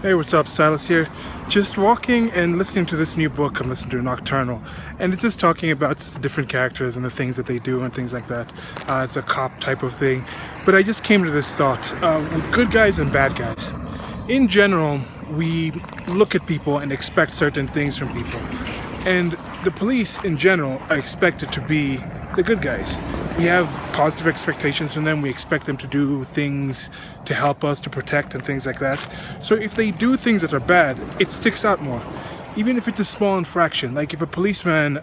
Hey, what's up? Silas here. Just walking and listening to this new book I'm listening to, Nocturnal. And it's just talking about just the different characters and the things that they do and things like that. It's a cop type of thing. But I just came to this thought, with good guys and bad guys. In general, we look at people and expect certain things from people. And the police in general are expected to be the good guys. We have positive expectations from them. We expect them to do things to help us, to protect and things like that. So if they do things that are bad, it sticks out more. Even if it's a small infraction, like if a policeman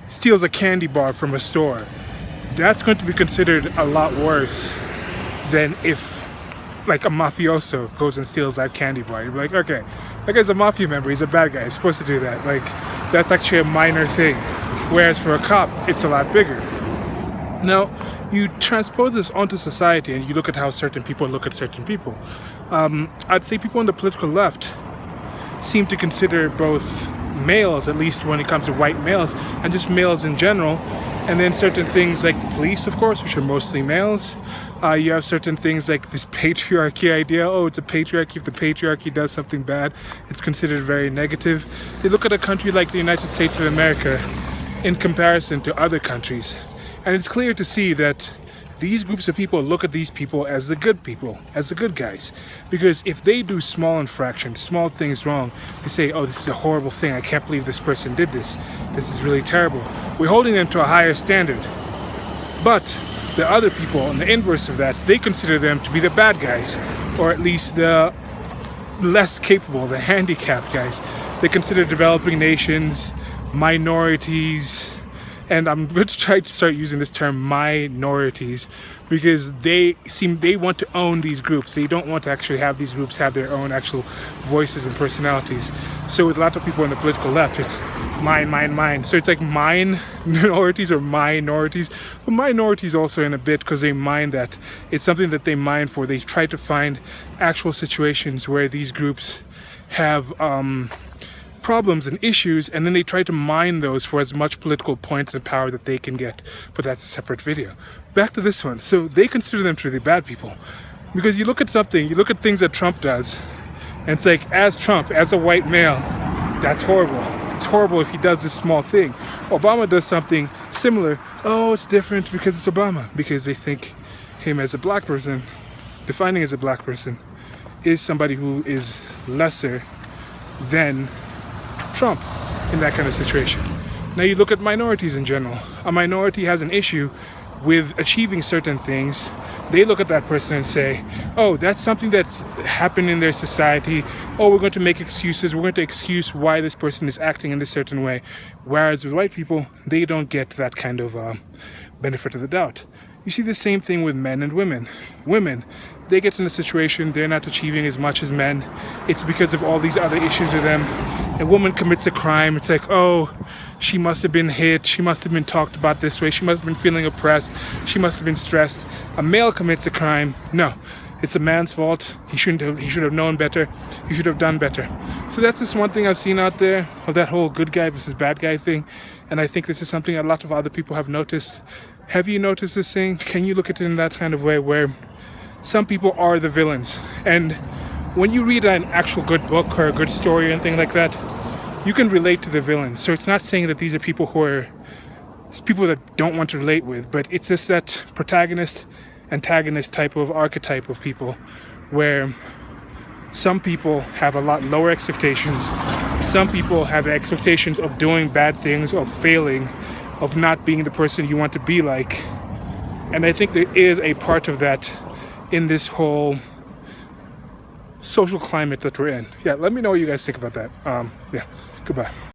steals a candy bar from a store, that's going to be considered a lot worse than if like a mafioso goes and steals that candy bar. You're like, okay, that guy's a mafia member, he's a bad guy, he's supposed to do that. Like, that's actually a minor thing. Whereas for a cop, it's a lot bigger. Now, you transpose this onto society and you look at how certain people look at certain people. I'd say people on the political left seem to consider both males, at least when it comes to white males, and just males in general, and then certain things like the police, of course, which are mostly males. You have certain things like this patriarchy idea. Oh, it's a patriarchy. If the patriarchy does something bad, it's considered very negative. They look at a country like the United States of America in comparison to other countries. And it's clear to see that these groups of people look at these people, as the good guys. Because if they do small infractions, small things wrong, they say, oh, this is a horrible thing. I can't believe this person did this. This is really terrible. We're holding them to a higher standard. But the other people, on the inverse of that, they consider them to be the bad guys, or at least the less capable, the handicapped guys. They consider developing nations, minorities, and I'm going to try to start using this term minorities because they want to own these groups. They don't want to actually have these groups have their own actual voices and personalities. So with a lot of people on the political left, it's mine. So it's like minorities or minorities. But minorities also in a bit because they mind that. It's something that they mind for. They try to find actual situations where these groups have problems and issues, and then they try to mine those for as much political points and power that they can get. But that's a separate video. Back to this one. So they consider them to be bad people because you look at things that Trump does, and it's like, as Trump, as a white male, that's horrible. It's horrible if he does this small thing. Obama does something similar. Oh, it's different because it's Obama, because they think him as a black person, defining as a black person, is somebody who is lesser than Trump in that kind of situation. Now you look at minorities in general. A minority has an issue with achieving certain things. They look at that person and say, oh, that's something that's happened in their society. Oh, we're going to make excuses. We're going to excuse why this person is acting in this certain way. Whereas with white people, they don't get that kind of benefit of the doubt. You see the same thing with men and women. Women, they get in a situation, they're not achieving as much as men. It's because of all these other issues with them. A woman commits a crime, it's like, oh, she must have been hit, she must have been talked about this way, she must have been feeling oppressed, she must have been stressed. A male commits a crime, no, it's a man's fault. He should have known better, he should have done better. So that's just one thing I've seen out there of that whole good guy versus bad guy thing. And I think this is something a lot of other people have noticed. Have you noticed this thing? Can you look at it in that kind of way where some people are the villains? And when you read an actual good book or a good story or anything like that, you can relate to the villains. So it's not saying that these are people that don't want to relate with, but it's just that protagonist, antagonist type of archetype of people where some people have a lot lower expectations. Some people have expectations of doing bad things, of failing, of not being the person you want to be like. And I think there is a part of that in this whole social climate that we're in. Yeah, let me know what you guys think about that. Yeah, goodbye.